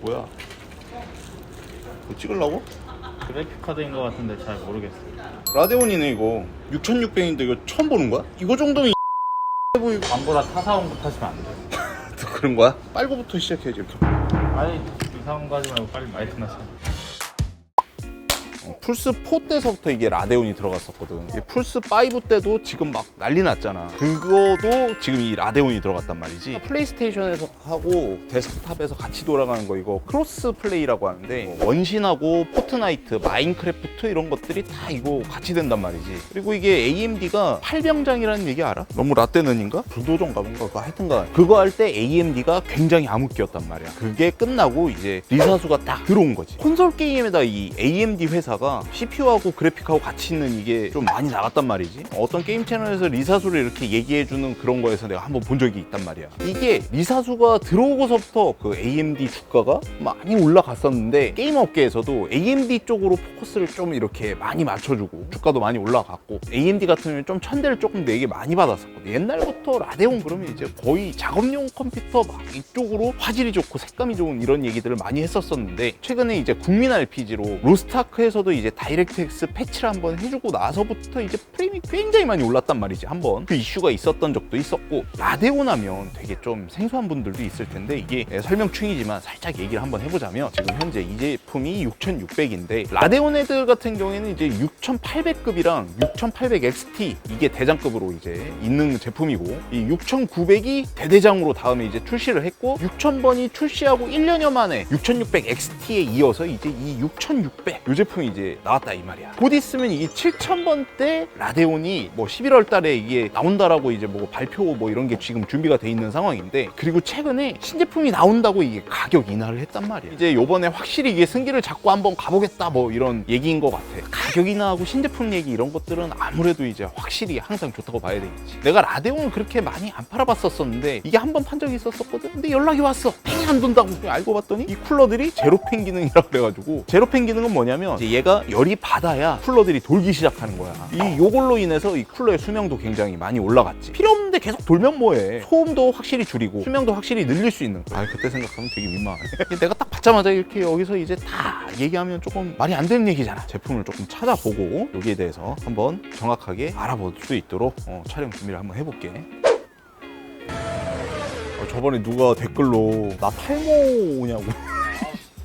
뭐야? 이거 찍으려고? 그래픽 카드인 것 같은데 잘 모르겠어. 라데온이네 이거. 6600인데 이거 처음 보는 거야? 이거 정도면 광고라 타사온부터 하시면 안 돼. 또 그런 거야? 빨고부터 시작해야지 이렇게. 아니 이상한 거 하지 말고 빨리 마이크 나셔. 플스4 때서부터 이게 라데온이 들어갔었거든. 플스5 때도 지금 막 난리 났잖아. 그거도 지금 이 라데온이 들어갔단 말이지. 플레이스테이션에서 하고 데스크탑에서 같이 돌아가는 거 이거 크로스 플레이라고 하는데 원신하고 포트나이트, 마인크래프트 이런 것들이 다 이거 같이 된단 말이지. 그리고 이게 AMD가 팔병장이라는 얘기 알아? 너무 라떼는인가? 불도저인가 뭔가 그거 하여튼간 그거 할 때 AMD가 굉장히 암흑기였단 말이야. 그게 끝나고 이제 리사수가 딱 들어온 거지. 콘솔 게임에다 이 AMD 회사가 CPU하고 그래픽하고 같이 있는 이게 좀 많이 나갔단 말이지. 어떤 게임 채널에서 리사수를 이렇게 얘기해주는 그런 거에서 내가 한번 본 적이 있단 말이야. 이게 리사수가 들어오고서부터 그 AMD 주가가 많이 올라갔었는데 게임 업계에서도 AMD 쪽으로 포커스를 좀 이렇게 많이 맞춰주고 주가도 많이 올라갔고 AMD 같은 경우는 좀 천대를 조금 되게 많이 받았었거든. 옛날부터 라데온 그러면 이제 거의 작업용 컴퓨터 막 이쪽으로 화질이 좋고 색감이 좋은 이런 얘기들을 많이 했었었는데 최근에 이제 국민 RPG로 로스트아크에서도 이제 다이렉트X 패치를 한번 해주고 나서부터 이제 프레임이 굉장히 많이 올랐단 말이지. 한번 그 이슈가 있었던 적도 있었고 라데온 하면 되게 좀 생소한 분들도 있을 텐데 이게 설명충이지만 살짝 얘기를 한번 해보자면 지금 현재 이 제품이 6600인데 라데온 애들 같은 경우에는 이제 6800급이랑 6800XT 이게 대장급으로 이제 있는 제품이고 이 6900이 대대장으로 다음에 이제 출시를 했고 6000번이 출시하고 1년여 만에 6600XT에 이어서 이제 이 6600 이 제품이 이제 나왔다 이 말이야. 곧 있으면 이게 7000번대 라데온이 뭐 11월 달에 이게 나온다라고 이제 뭐 발표 뭐 이런 게 지금 준비가 돼 있는 상황인데 그리고 최근에 신제품이 나온다고 이게 가격 인하를 했단 말이야. 이제 요번에 확실히 이게 승기를 잡고 한번 가보겠다 뭐 이런 얘기인 것 같아. 가격 인하하고 신제품 얘기 이런 것들은 아무래도 이제 확실히 항상 좋다고 봐야 되겠지. 내가 라데온을 그렇게 많이 안 팔아봤었었는데 이게 한 번 판 적이 있었거든. 근데 연락이 왔어. 팽이 안 돈다고. 알고 봤더니 이 쿨러들이 제로팽 기능이라 그래가지고 제로팽 기능은 뭐냐면 이제 얘가 열이 받아야 쿨러들이 돌기 시작하는 거야. 요걸로 인해서 이 쿨러의 수명도 굉장히 많이 올라갔지. 필요 없는데 계속 돌면 뭐해. 소음도 확실히 줄이고 수명도 확실히 늘릴 수 있는 거야. 그때 생각하면 되게 민망하네. 내가 딱 받자마자 이렇게 여기서 이제 다 얘기하면 조금 말이 안 되는 얘기잖아. 제품을 조금 찾아보고 여기에 대해서 한번 정확하게 알아볼 수 있도록 촬영 준비를 한번 해볼게. 저번에 누가 댓글로 나 탈모 오냐고.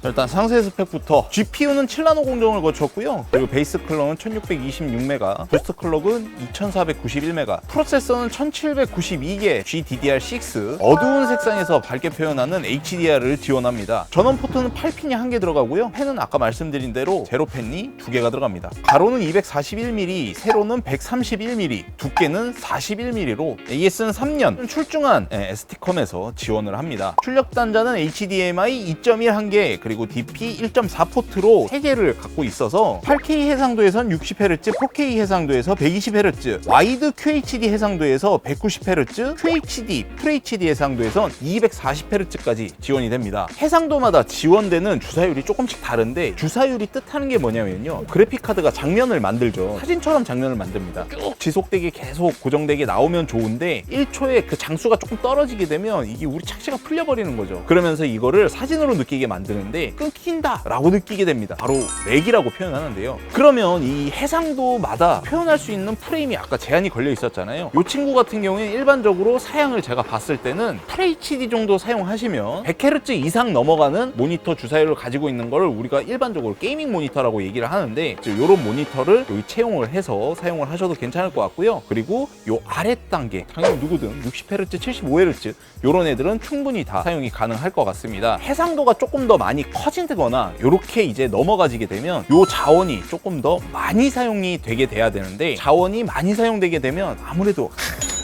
일단 상세 스펙부터 GPU는 7나노 공정을 거쳤고요. 그리고 베이스 클럭은 1626메가, 부스트 클럭은 2491메가, 프로세서는 1792개, GDDR6, 어두운 색상에서 밝게 표현하는 HDR을 지원합니다. 전원 포트는 8핀이 1개 들어가고요. 펜은 아까 말씀드린 대로 제로펜이 2개가 들어갑니다. 가로는 241mm, 세로는 131mm, 두께는 41mm로 AS는 3년 출중한 ST컴에서 지원을 합니다. 출력 단자는 HDMI 2.1 1개, 그리고 DP 1.4 포트로 3개를 갖고 있어서 8K 해상도에선 60Hz, 4K 해상도에서 120Hz, 와이드 QHD 해상도에서 190Hz, QHD, FHD 해상도에선 240Hz까지 지원이 됩니다. 해상도마다 지원되는 주사율이 조금씩 다른데 주사율이 뜻하는 게 뭐냐면요. 그래픽 카드가 장면을 만들죠. 사진처럼 장면을 만듭니다. 쭉 지속되게 계속 고정되게 나오면 좋은데 1초에 그 장수가 조금 떨어지게 되면 이게 우리 착시가 풀려버리는 거죠. 그러면서 이거를 사진으로 느끼게 만드는데 끊긴다 라고 느끼게 됩니다. 바로 렉이라고 표현하는데요. 그러면 이 해상도마다 표현할 수 있는 프레임이 아까 제한이 걸려 있었잖아요. 이 친구 같은 경우에 일반적으로 사양을 제가 봤을 때는 FHD 정도 사용하시면 100Hz 이상 넘어가는 모니터 주사율을 가지고 있는 걸 우리가 일반적으로 게이밍 모니터라고 얘기를 하는데 이런 모니터를 여기 채용을 해서 사용을 하셔도 괜찮을 것 같고요. 그리고 이 아랫 단계 당연히 누구든 60Hz, 75Hz 이런 애들은 충분히 다 사용이 가능할 것 같습니다. 해상도가 조금 더 많이 커진다거나 이렇게 이제 넘어가지게 되면 이 자원이 조금 더 많이 사용이 되게 돼야 되는데 자원이 많이 사용되게 되면 아무래도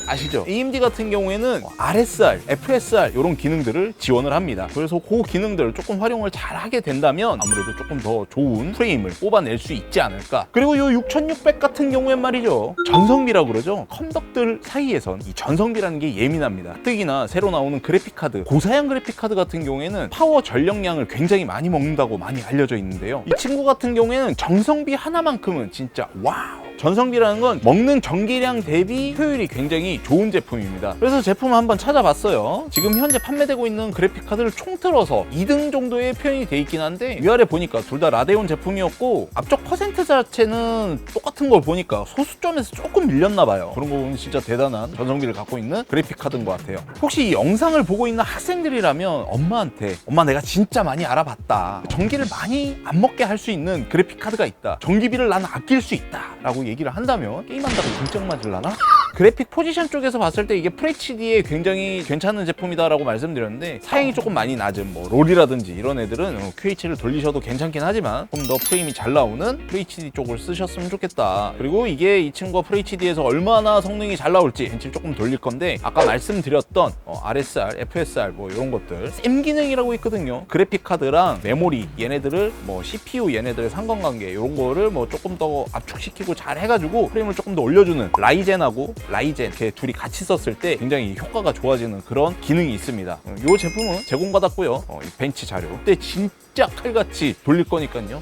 아시죠? AMD 같은 경우에는 RSR, FSR 이런 기능들을 지원을 합니다. 그래서 그 기능들을 조금 활용을 잘 하게 된다면 아무래도 조금 더 좋은 프레임을 뽑아낼 수 있지 않을까. 그리고 이 6600 같은 경우엔 말이죠. 전성비라고 그러죠. 컴덕들 사이에선 이 전성비라는 게 예민합니다. 특히나 새로 나오는 그래픽카드, 고사양 그래픽카드 같은 경우에는 파워 전력량을 굉장히 많이 먹는다고 많이 알려져 있는데요. 이 친구 같은 경우에는 정성비 하나만큼은 진짜 와우! 전성비라는 건 먹는 전기량 대비 효율이 굉장히 좋은 제품입니다. 그래서 제품을 한번 찾아봤어요. 지금 현재 판매되고 있는 그래픽카드를 총틀어서 2등 정도의 표현이 돼 있긴 한데 위아래 보니까 둘 다 라데온 제품이었고 앞쪽 퍼센트 자체는 똑같은 걸 보니까 소수점에서 조금 밀렸나 봐요. 그런 거 보면 진짜 대단한 전성비를 갖고 있는 그래픽카드인 것 같아요. 혹시 이 영상을 보고 있는 학생들이라면 엄마한테 엄마 내가 진짜 많이 알아봤다. 전기를 많이 안 먹게 할 수 있는 그래픽카드가 있다. 전기비를 나는 아낄 수 있다. 라고 얘기를 한다면 게임한다고 등짝 맞으려나? 그래픽 포지션 쪽에서 봤을 때 이게 FHD에 굉장히 괜찮은 제품이다라고 말씀드렸는데 사양이 조금 많이 낮은 뭐 롤이라든지 이런 애들은 QH를 돌리셔도 괜찮긴 하지만 좀 더 프레임이 잘 나오는 FHD 쪽을 쓰셨으면 좋겠다. 그리고 이게 이 친구가 FHD에서 얼마나 성능이 잘 나올지 벤치를 조금 돌릴 건데 아까 말씀드렸던 RSR, FSR 뭐 이런 것들 쌤 기능이라고 있거든요. 그래픽 카드랑 메모리 얘네들을 뭐 CPU 얘네들의 상관관계 이런 거를 뭐 조금 더 압축시키고 잘 해가지고 프레임을 조금 더 올려주는 라이젠하고 라이젠 이렇게 둘이 같이 썼을 때 굉장히 효과가 좋아지는 그런 기능이 있습니다. 이 제품은 제공받았고요. 이 벤치 자료 그때 진짜 칼같이 돌릴 거니까요.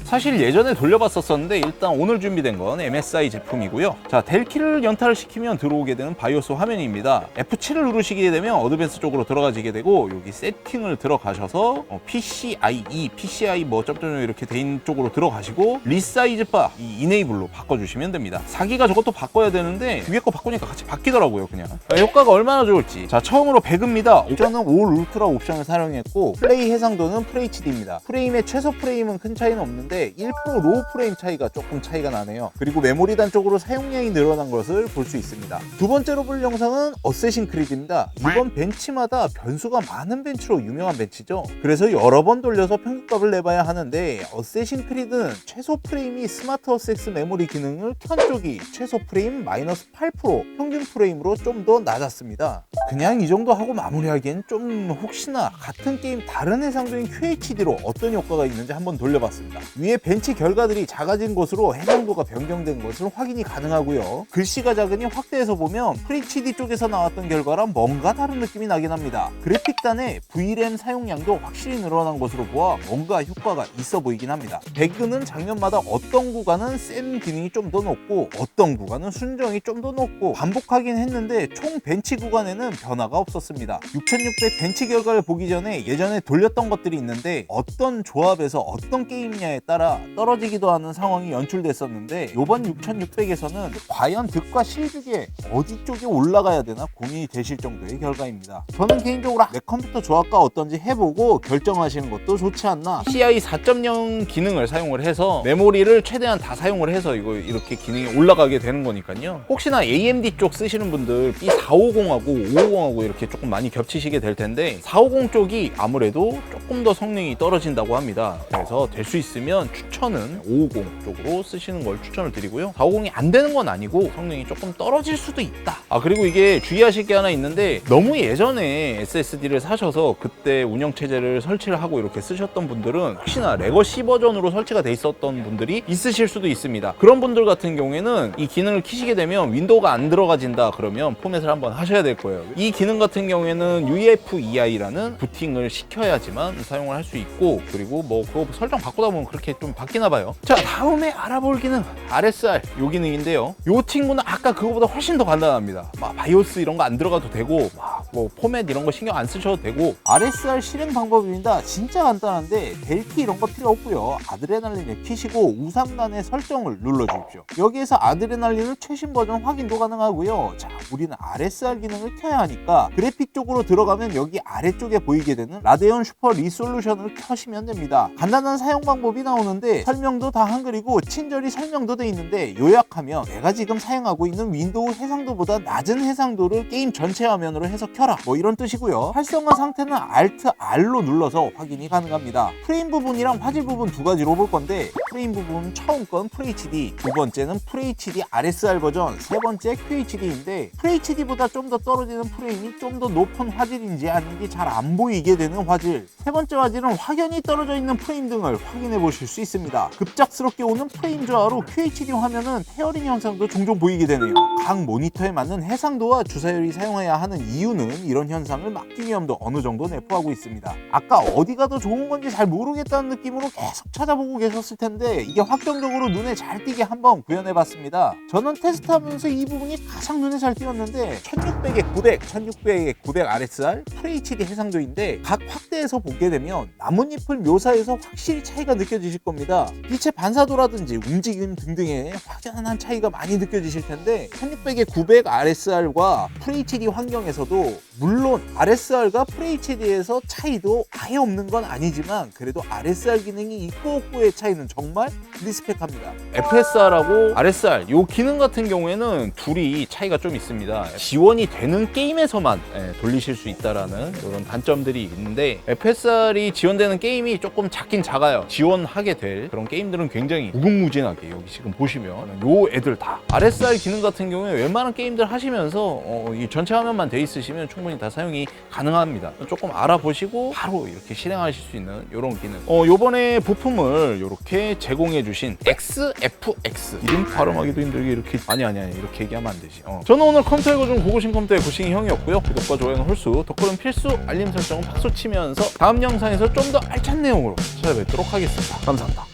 사실 예전에 돌려봤었는데 일단 오늘 준비된 건 MSI 제품이고요. 자, 델키를 연타를 시키면 들어오게 되는 바이오스 화면입니다. F7을 누르시게 되면 어드밴스 쪽으로 들어가시게 되고 여기 세팅을 들어가셔서 PCIe, PCI 뭐 점점 이렇게 돼 있는 쪽으로 들어가시고 리사이즈 바 이 이네이블로 바꿔주시면 됩니다. 사기가 저것도 바꿔야 되는데 위에 거 바꾸니까 같이 바뀌더라고요. 그냥 효과가 얼마나 좋을지. 자, 처음으로 배그입니다. 옵션은 올 울트라 옵션을 사용했고 플레이 해상도는 FHD입니다. 프레임의 최소 프레임은 큰 차이는 없는데 1% 로우 프레임 차이가 조금 차이가 나네요. 그리고 메모리 단 쪽으로 사용량이 늘어난 것을 볼 수 있습니다. 두 번째로 볼 영상은 어쌔신 크리드입니다. 이번 벤치마다 변수가 많은 벤치로 유명한 벤치죠. 그래서 여러 번 돌려서 평균값을 내봐야 하는데 어쌔신 크리드는 최소 프레임이 스마트 어섹스 메모리 기능을 켠 쪽이 최소 프레임 마이너스 8%, 평균 프레임으로 좀 더 낮았습니다. 그냥 이 정도 하고 마무리하기엔 좀 혹시나 같은 게임 다른 해상도인 QHD로 어떤 효과가 있는지 한번 돌려봤습니다. 위에 벤치 결과들이 작아진 것으로 해상도가 변경된 것을 확인이 가능하고요. 글씨가 작으니 확대해서 보면 FHD 쪽에서 나왔던 결과랑 뭔가 다른 느낌이 나긴 합니다. 그래픽단의 VRAM 사용량도 확실히 늘어난 것으로 보아 뭔가 효과가 있어 보이긴 합니다. 배그는 장면마다 어떤 구간은 쌤 기능이 좀 더 높고 어떤 구간은 순정이 좀 더 높고 반복하긴 했는데 총 벤치 구간에는 변화가 없었습니다. 6600 벤치 결과를 보기 전에 예전에 돌렸던 것들이 있는데 어떤 조합에서 어떤 게임냐에 따라 떨어지기도 하는 상황이 연출됐었는데 이번 6600에서는 과연 득과 실 중에 어디 쪽에 올라가야 되나 고민이 되실 정도의 결과입니다. 저는 개인적으로 내 컴퓨터 조합과 어떤지 해보고 결정하시는 것도 좋지 않나. PCI 4.0 기능을 사용을 해서 메모리를 최대한 다 사용을 해서 이렇게 기능이 올라가게 되는 거니까요. 혹시나 AMD 쪽 쓰시는 분들 B450하고 550하고 이렇게 조금 많이 겹치시게 될 텐데 450 쪽이 아무래도 조금 더 성능이 떨어진다고 합니다. 그래서 될 수 있으면 추천은 550 쪽으로 쓰시는 걸 추천을 드리고요. 450이 안 되는 건 아니고 성능이 조금 떨어질 수도 있다. 그리고 이게 주의하실 게 하나 있는데 너무 예전에 SSD를 사셔서 그때 운영체제를 설치를 하고 이렇게 쓰셨던 분들은 혹시나 레거시 버전으로 설치가 돼 있었던 분들이 있으실 수도 있습니다. 그런 분들 같은 경우에는 이 기능을 키시게 되면 윈도우가 안 들어가진다 그러면 포맷을 한번 하셔야 될 거예요. 이 기능 같은 경우에는 UEFI라는 부팅을 시켜야지만 사용을 할 수 있고 그리고 뭐 그거 설정 바꾸다 보면 그렇게 좀 바뀌나 봐요. 자, 다음에 알아볼 기능 RSR 요 기능인데요. 요 친구는 아까 그거보다 훨씬 더 간단합니다. 막 바이오스 이런 거 안 들어가도 되고 뭐 포맷 이런 거 신경 안 쓰셔도 되고 RSR 실행 방법입니다. 진짜 간단한데 델키 이런 거 필요 없고요. 아드레날린을 키시고 우상단의 설정을 눌러주십시오. 여기에서 아드레날린을 최신 버전 확인도 가능하고요. 자, 우리는 RSR 기능을 켜야 하니까 그래픽 쪽으로 들어가면 여기 아래쪽에 보이게 되는 라데온 슈퍼 리솔루션을 켜시면 됩니다. 간단한 사용 방법이 나오는데 설명도 다 한글이고 친절히 설명도 돼 있는데 요약하면 내가 지금 사용하고 있는 윈도우 해상도보다 낮은 해상도를 게임 전체 화면으로 해서 켜라 뭐 이런 뜻이고요. 활성화 상태는 Alt R로 눌러서 확인이 가능합니다. 프레임 부분이랑 화질 부분 두 가지로 볼 건데 프레임 부분 처음 건 FHD, 두 번째는 FHD RSR 버전, 세 번째 QHD인데 FHD보다 좀 더 떨어지는 프레임이 좀 더 높은 화질인지 아닌지 잘 안 보이게 되는 화질, 세 번째 화질은 확연히 떨어져 있는 프레임 등을 확인해 보실 수 있습니다. 급작스럽게 오는 프레임 저하로 QHD 화면은 테어링 현상도 종종 보이게 되네요. 각 모니터에 맞는 해상도와 주사율이 사용해야 하는 이유는 기능은 이런 현상을 막기 위함도 어느 정도 내포하고 있습니다. 아까 어디가 더 좋은 건지 잘 모르겠다는 느낌으로 계속 찾아보고 계셨을 텐데 이게 확정적으로 눈에 잘 띄게 한번 구현해봤습니다. 저는 테스트하면서 이 부분이 가장 눈에 잘 띄었는데 1600에 900, 1600에 900 RSR, FHD 해상도인데 각 확대해서 보게 되면 나뭇잎을 묘사해서 확실히 차이가 느껴지실 겁니다. 빛의 반사도라든지 움직임 등등의 확연한 차이가 많이 느껴지실 텐데 1600에 900 RSR과 FHD 환경에서도 물론 RSR과 FHD에서 차이도 아예 없는 건 아니지만 그래도 RSR 기능이 있고 없고의 차이는 정말 리스펙합니다. FSR하고 RSR 요 기능 같은 경우에는 둘이 차이가 좀 있습니다. 지원이 되는 게임에서만 돌리실 수 있다라는 이런 단점들이 있는데 FSR이 지원되는 게임이 조금 작긴 작아요. 지원하게 될 그런 게임들은 굉장히 무궁무진하게 여기 지금 보시면 요 애들 다 RSR 기능 같은 경우에 웬만한 게임들 하시면서 이 전체 화면만 돼 있으시면 충분히 다 사용이 가능합니다. 조금 알아보시고 바로 이렇게 실행하실 수 있는 이런 기능. 요번에 부품을 이렇게 제공해 주신 XFX 이름 발음하기도 힘들게 이렇게 아니 이렇게 얘기하면 안 되지. 저는 오늘 컴퓨터 이거 좀 고고신 컴퓨터의 고싱이 형이었고요. 구독과 좋아요는 홀수, 덕후는 필수, 알림 설정은 박수 치면서 다음 영상에서 좀 더 알찬 내용으로 찾아뵙도록 하겠습니다. 감사합니다.